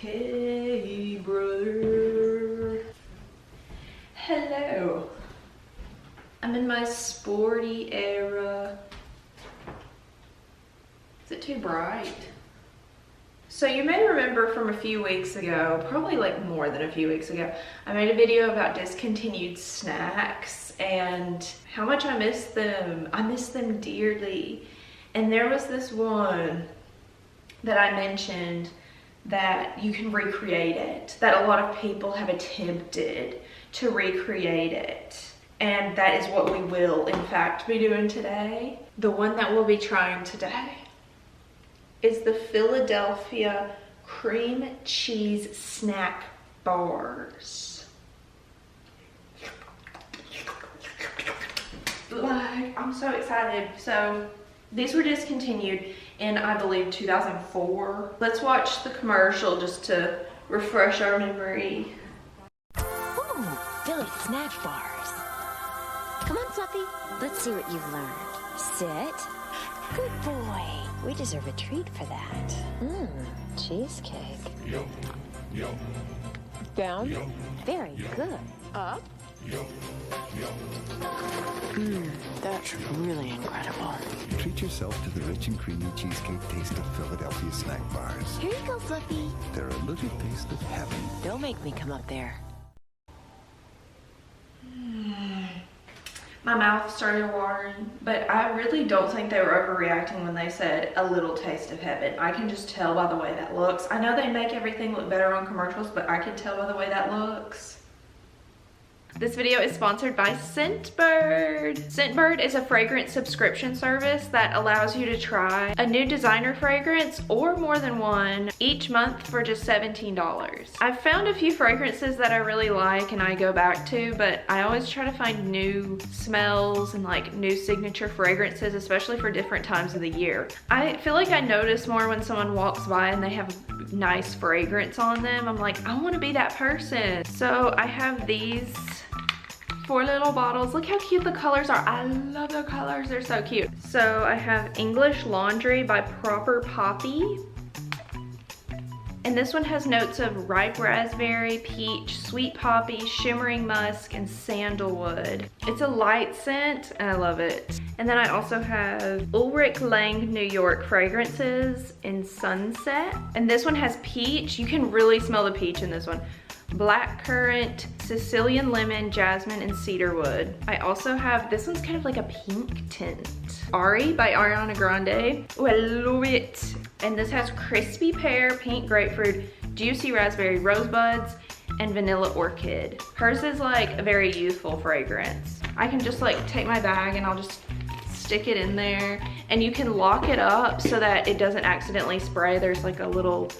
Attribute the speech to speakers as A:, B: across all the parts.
A: Hey, brother. Hello. I'm in my sporty era. Is it too bright? So you may remember from a few weeks ago, probably like more than a few weeks ago, I made a video about discontinued snacks and how much I miss them. I miss them dearly. And there was this one that I mentioned that you can recreate it, that a lot of people have attempted to recreate it. And that is what we will, in fact, be doing today. The one that we'll be trying today is the Philadelphia cream cheese snack bars. Like, I'm so excited. So these were discontinued in, I believe, 2004. Let's watch the commercial just to refresh our memory.
B: Ooh, Philly snack bars. Come on, Fluffy. Let's see what you've learned. Sit. Good boy. We deserve a treat for that. Cheesecake.
C: Yo, yo.
B: Down.
C: Yo.
B: Very good. Up.
C: Yo, yo.
B: That's really incredible.
D: Treat yourself to the rich and creamy cheesecake taste of Philadelphia snack bars.
B: Here you go, Fluffy.
D: They're a little taste of heaven.
B: Don't make me come up there.
A: My mouth started watering, but I really don't think they were overreacting when they said a little taste of heaven. I can just tell by the way that looks. I know they make everything look better on commercials, but I can tell by the way that looks. This video is sponsored by Scentbird. Scentbird is a fragrance subscription service that allows you to try a new designer fragrance or more than one each month for just $17. I've found a few fragrances that I really like and I go back to, but I always try to find new smells and like new signature fragrances, especially for different times of the year. I feel like I notice more when someone walks by and they have a nice fragrance on them. I'm like, I want to be that person. So I have these 4 little bottles. Look how cute the colors are. I love the colors, they're so cute. So I have English Laundry by Proper Poppy. And this one has notes of ripe raspberry, peach, sweet poppy, shimmering musk, and sandalwood. It's a light scent and I love it. And then I also have Ulrich Lang New York fragrances in Sunset. And this one has peach. You can really smell the peach in this one. Blackcurrant, Sicilian lemon, jasmine, and cedarwood. I also have, this one's kind of like a pink tint. Ari by Ariana Grande. Oh, I love it. And this has crispy pear, pink grapefruit, juicy raspberry rosebuds, and vanilla orchid. Hers is like a very youthful fragrance. I can just like take my bag and I'll just stick it in there. And you can lock it up so that it doesn't accidentally spray. There's like a little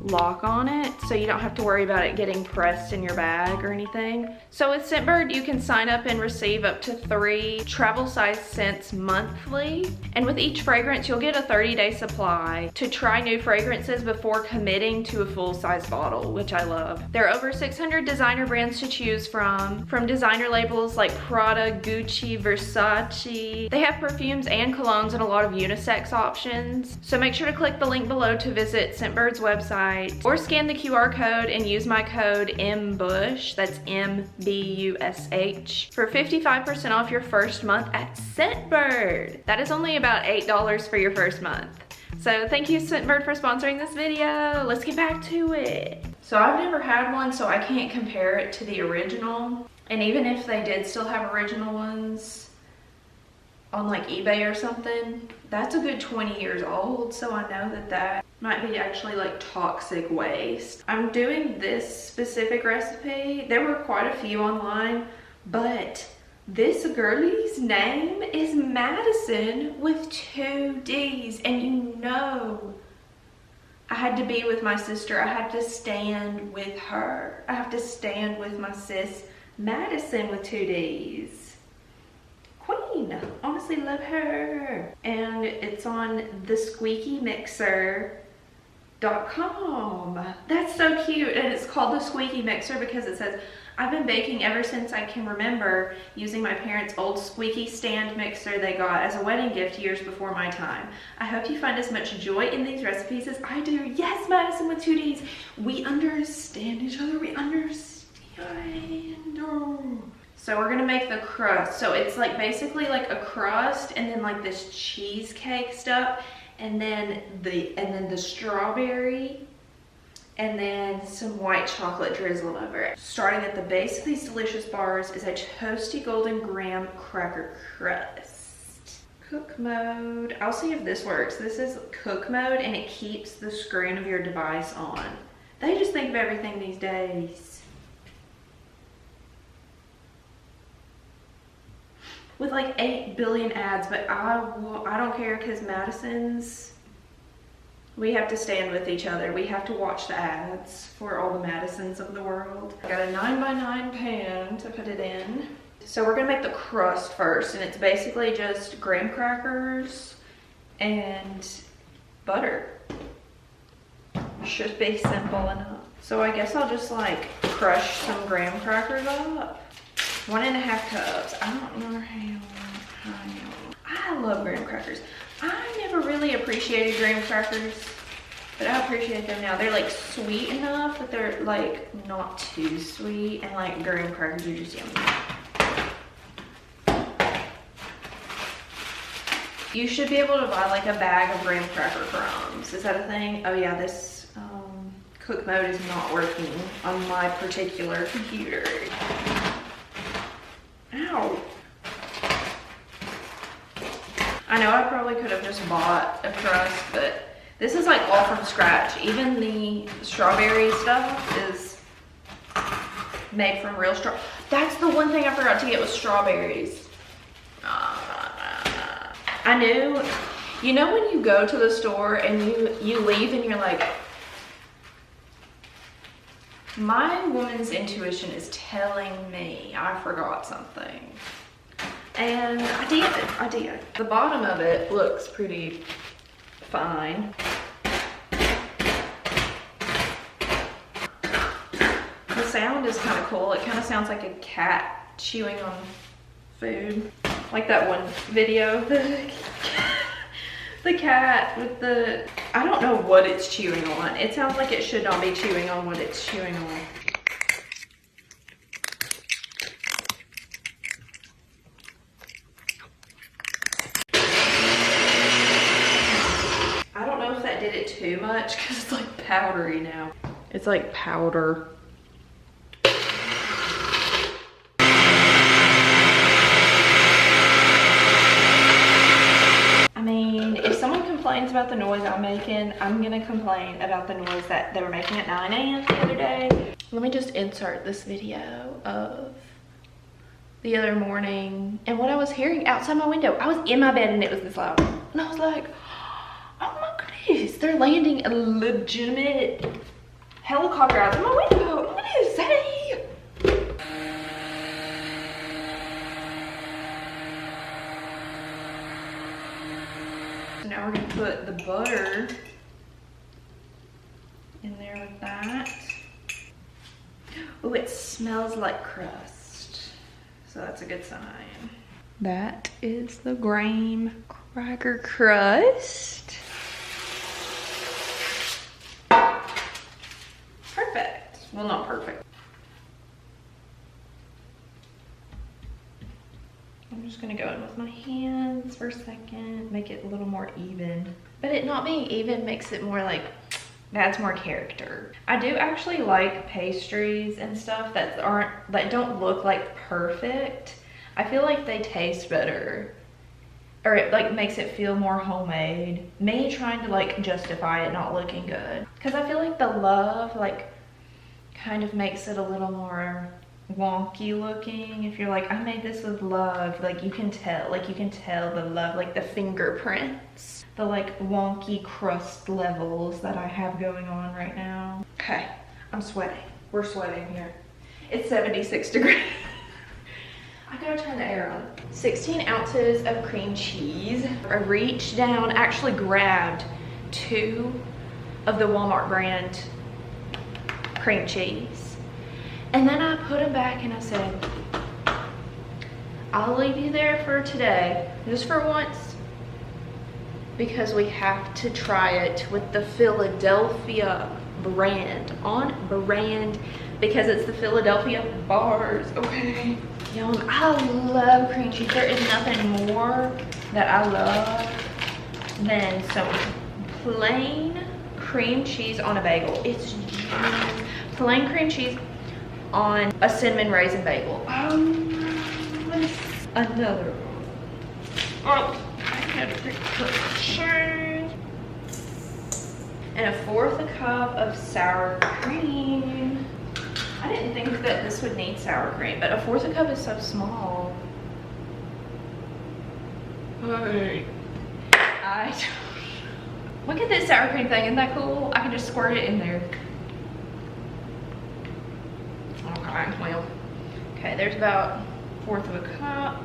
A: lock on it, so you don't have to worry about it getting pressed in your bag or anything. So with Scentbird, you can sign up and receive up to 3 travel-sized scents monthly. And with each fragrance, you'll get a 30-day supply to try new fragrances before committing to a full-size bottle, which I love. There are over 600 designer brands to choose from designer labels like Prada, Gucci, Versace. They have perfumes and colognes and a lot of unisex options. So make sure to click the link below to visit Scentbird's website or scan the QR code and use my code MBUSH, that's MBUSH, for 55% off your first month at Scentbird. That is only about $8 for your first month. So thank you, Scentbird, for sponsoring this video. Let's get back to it. So I've never had one, so I can't compare it to the original. And even if they did still have original ones on like eBay or something, that's a good 20 years old, so I know that that might be actually like toxic waste. I'm doing this specific recipe. There were quite a few online, but this girlie's name is Madison with 2 D's, and you know I had to be with my sister. I had to stand with her. I have to stand with my sis Madison with 2 D's. Queen, honestly love her. And it's on thesqueakymixer.com. That's so cute. And it's called the Squeaky Mixer because it says I've been baking ever since I can remember, using my parents' old squeaky stand mixer they got as a wedding gift years before my time. I hope you find as much joy in these recipes as I do. Yes, Madison with 2 Ds. We understand each other. We understand. Oh. So we're gonna make the crust. So it's like basically like a crust and then like this cheesecake stuff and then the strawberry and then some white chocolate drizzled over it. Starting at the base of these delicious bars is a toasty golden graham cracker crust. Cook mode. I'll see if this works. This is cook mode and it keeps the screen of your device on. They just think of everything these days. With like 8 billion ads, but I don't care because Madison's, we have to stand with each other. We have to watch the ads for all the Madisons of the world. I got a 9x9 pan to put it in. So we're gonna make the crust first, and it's basically just graham crackers and butter. Should be simple enough. So I guess I'll just like crush some graham crackers up. 1.5 cups. I don't know how. I love graham crackers. I never really appreciated graham crackers, but I appreciate them now. They're like sweet enough that they're like not too sweet, and like graham crackers are just yummy. You should be able to buy like a bag of graham cracker crumbs. Is that a thing? Oh yeah, this cook mode is not working on my particular computer. Ow. I know I probably could have just bought a crust, but this is like all from scratch. Even the strawberry stuff is made from real straw. That's the one thing I forgot to get was strawberries. I knew, you know when you go to the store and you leave and you're like, my woman's intuition is telling me I forgot something. And I did. The bottom of it looks pretty fine. The sound is kind of cool. It kind of sounds like a cat chewing on food. Like that one video, the cat with the, I don't know what it's chewing on. It sounds like it should not be chewing on what it's chewing on. I don't know if that did it too much because it's like powdery now. It's like powder. Complains about the noise I'm making, I'm gonna complain about the noise that they were making at 9 a.m. the other day. Let me just insert this video of the other morning and what I was hearing outside my window. I was in my bed and it was this loud. And I was like, oh my goodness, they're landing a legitimate helicopter outside my window. What is that? Now we're gonna put the butter in there with that. Oh, it smells like crust. So that's a good sign. That is the graham cracker crust. Perfect. Well, not perfect. I'm just gonna go in with my hands for a second, make it a little more even. But it not being even makes it more like, adds more character. I do actually like pastries and stuff that don't look like perfect. I feel like they taste better, or it like makes it feel more homemade. Me trying to like justify it not looking good. Cause I feel like the love like kind of makes it a little more wonky looking. If you're like, I made this with love, like you can tell the love, like the fingerprints, the like wonky crust levels that I have going on right now. Okay, I'm sweating. We're sweating here. It's 76 degrees. I gotta turn the air on. 16 ounces of cream cheese. I reached down, actually grabbed 2 of the Walmart brand cream cheese. And then I put them back and I said, I'll leave you there for today, just for once, because we have to try it with the Philadelphia brand, on brand, because it's the Philadelphia bars, okay? Yum, I love cream cheese. There is nothing more that I love than some plain cream cheese on a bagel. It's just plain cream cheese on a cinnamon raisin bagel. Another one. Oh, I had to pick cheese. And a fourth a cup of sour cream. I didn't think that this would need sour cream, but a fourth a cup is so small. Hey. Look at this sour cream thing, isn't that cool? I can just squirt it in there. Okay, well. Okay, there's about a fourth of a cup.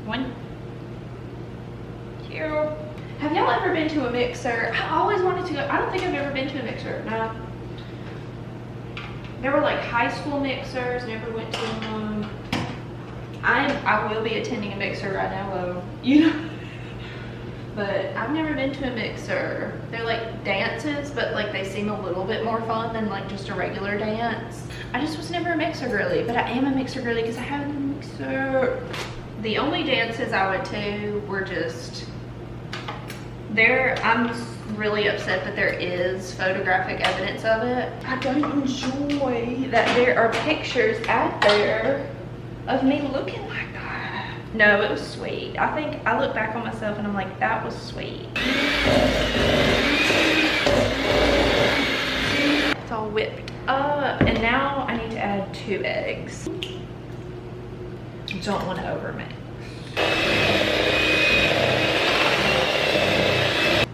A: 1, 2. Have y'all ever been to a mixer? I always wanted to go. I don't think I've ever been to a mixer. No. There were like high school mixers, never went to one. I will be attending a mixer right now, though. You know? But I've never been to a mixer. They're like dances, but like they seem a little bit more fun than like just a regular dance. I just was never a mixer girly, but I am a mixer girly because I have a mixer. The only dances I went to were just there. I'm really upset that there is photographic evidence of it. I don't enjoy that there are pictures out there of me looking like that. No, it was sweet. I think I look back on myself and I'm like, that was sweet. It's all whipped up. And now I need to add 2 eggs. Don't want to overmix.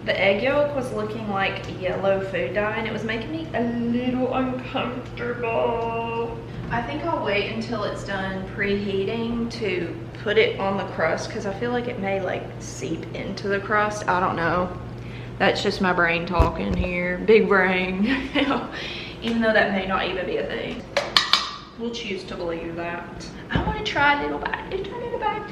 A: The egg yolk was looking like yellow food dye and it was making me a little uncomfortable. I think I'll wait until it's done preheating to put it on the crust because I feel like it may like seep into the crust. I don't know. That's just my brain talking here. Big brain. Even though that may not even be a thing. We'll choose to believe that. I want to try a little bite. Just try a little bite.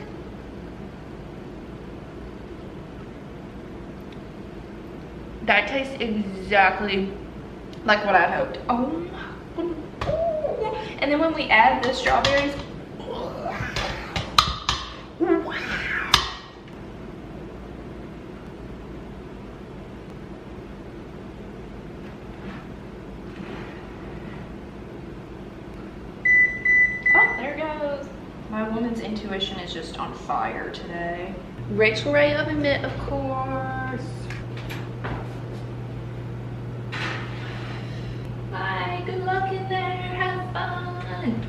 A: That tastes exactly like what I hoped. Oh my goodness. And then when we add the strawberries, wow. Oh, there it goes. My woman's intuition is just on fire today. Rachel Ray oven mitt, of course. Bye, good luck in there, have fun.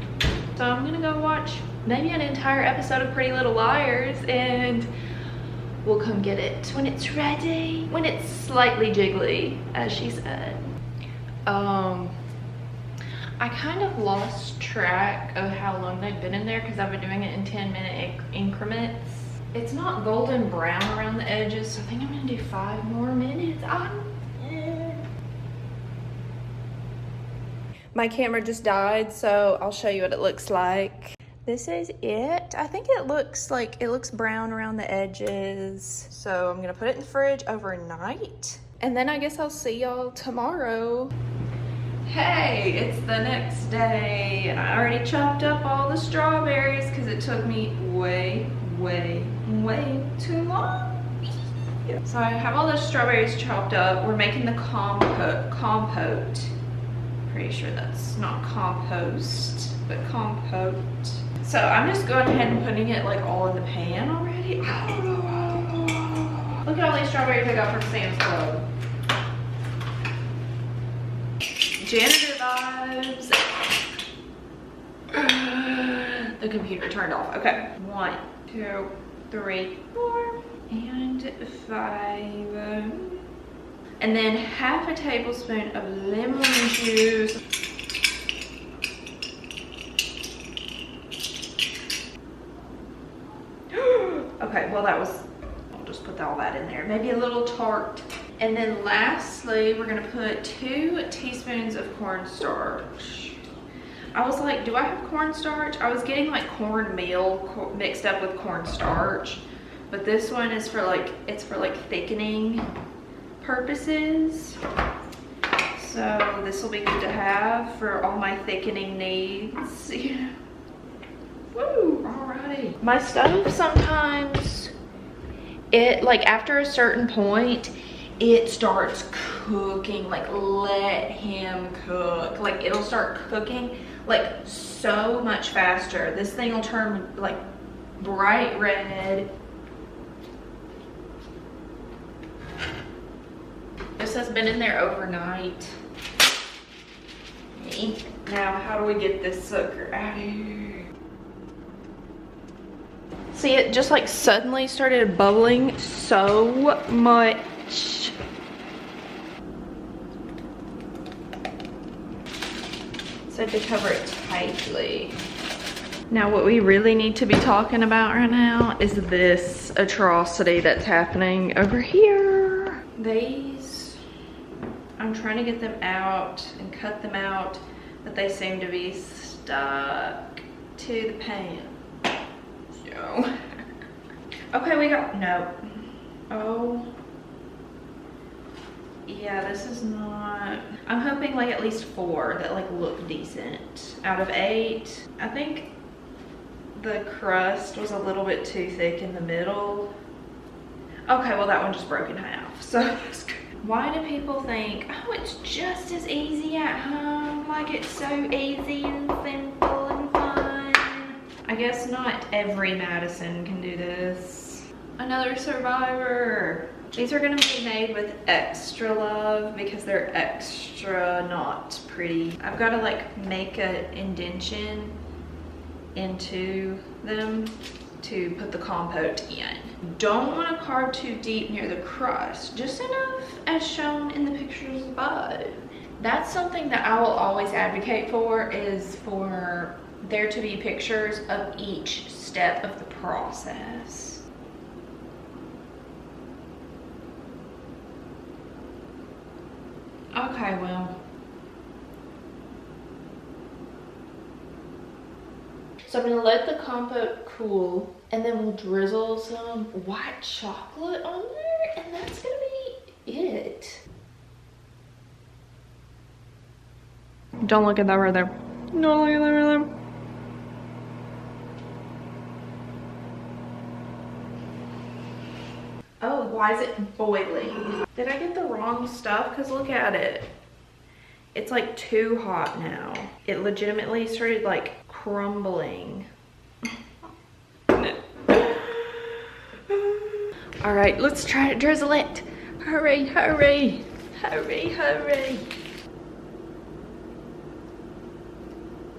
A: So I'm gonna go watch maybe an entire episode of Pretty Little Liars and we'll come get it when it's ready, when it's slightly jiggly, as she said. I kind of lost track of how long they've been in there because I've been doing it in 10-minute increments. It's not golden brown around the edges, so I think I'm gonna do 5 more minutes. My camera just died, so I'll show you what it looks like. This is it. I think it looks brown around the edges. So I'm gonna put it in the fridge overnight. And then I guess I'll see y'all tomorrow. Hey, it's the next day and I already chopped up all the strawberries because it took me way too long. So I have all the strawberries chopped up. We're making the compote. Pretty sure that's not compost, but compote. So I'm just going ahead and putting it like all in the pan already. Look at all these strawberries I got from Sam's Club. Janitor vibes. The computer turned off. Okay. 1, 2, 3, 4, and 5. And then half a tablespoon of lemon juice. Okay, well I'll just put all that in there. Maybe a little tart. And then lastly, we're gonna put 2 teaspoons of cornstarch. I was like, do I have cornstarch? I was getting like cornmeal mixed up with cornstarch, but this one is for like, it's for like thickening purposes. So this will be good to have for all my thickening needs. Woo, alrighty. My stove sometimes, it like after a certain point, it starts cooking. Like let him cook. Like it'll start cooking like so much faster. This thing will turn like bright red. This has been in there overnight. Now, how do we get this sucker out of here? See, it just like suddenly started bubbling so much. So to cover it tightly. Now, what we really need to be talking about right now is this atrocity that's happening over here. These, I'm trying to get them out and cut them out, but they seem to be stuck to the pan. So, okay, we got, no. Oh, yeah, this is not, I'm hoping like at least 4 that like look decent out of 8. I think the crust was a little bit too thick in the middle. Okay, well that one just broke in half, so that's good. Why do people think, oh, it's just as easy at home, like it's so easy and simple and fun? I guess not every Madison can do this. Another survivor. These are gonna be made with extra love because they're extra not pretty. I've gotta like make an indentation into them to put the compote in. Don't want to carve too deep near the crust, just enough as shown in the pictures above. That's something that I will always advocate for, is for there to be pictures of each step of the process. Okay, well. So I'm gonna let the compote cool, and then we'll drizzle some white chocolate on there, and that's gonna be it. Don't look at that right there. Don't look at that right there. Oh, why is it boiling? Did I get the wrong stuff? Because look at it. It's like too hot now. It legitimately started like crumbling. All right, let's try to drizzle it. Hurry, hurry, hurry, hurry.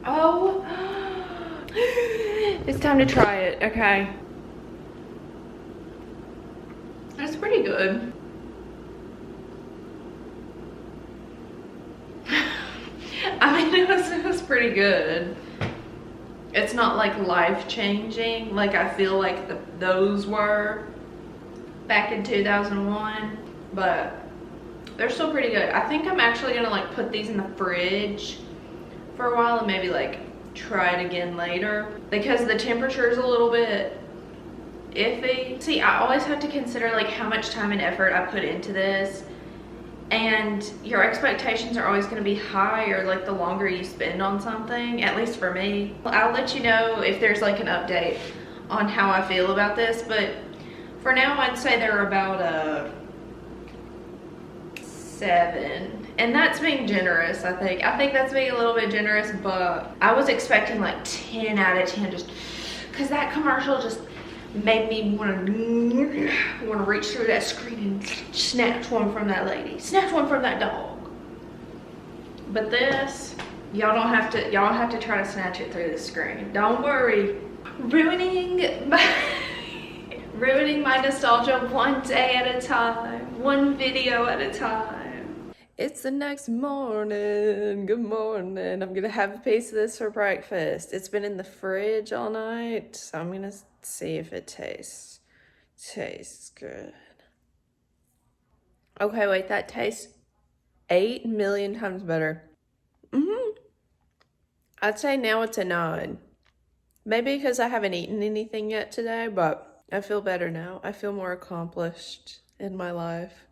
A: Oh, it's time to try it, okay. That's pretty good. I mean, it was pretty good. It's not like life-changing like I feel like those were back in 2001, but they're still pretty good. I think I'm actually gonna like put these in the fridge for a while and maybe like try it again later because the temperature is a little bit iffy. See, I always have to consider like how much time and effort I put into this, and your expectations are always going to be higher like the longer you spend on something, at least for me. I'll let you know if there's like an update on how I feel about this, but for now I'd say they're about a 7, and that's being generous. I think that's being a little bit generous, but I was expecting like 10 out of 10 just because that commercial just made me want to reach through that screen and snatch one from that lady, snatch one from that dog. But this, y'all don't have to try to snatch it through the screen. Don't worry. Ruining my nostalgia one day at a time, one video at a time. It's the next morning. Good morning. I'm gonna have a piece of this for breakfast. It's been in the fridge all night, so I'm gonna see if it tastes good. Okay, wait, that tastes 8 million times better. I'd say now it's a 9. Maybe because I haven't eaten anything yet today, but I feel better now. I feel more accomplished in my life.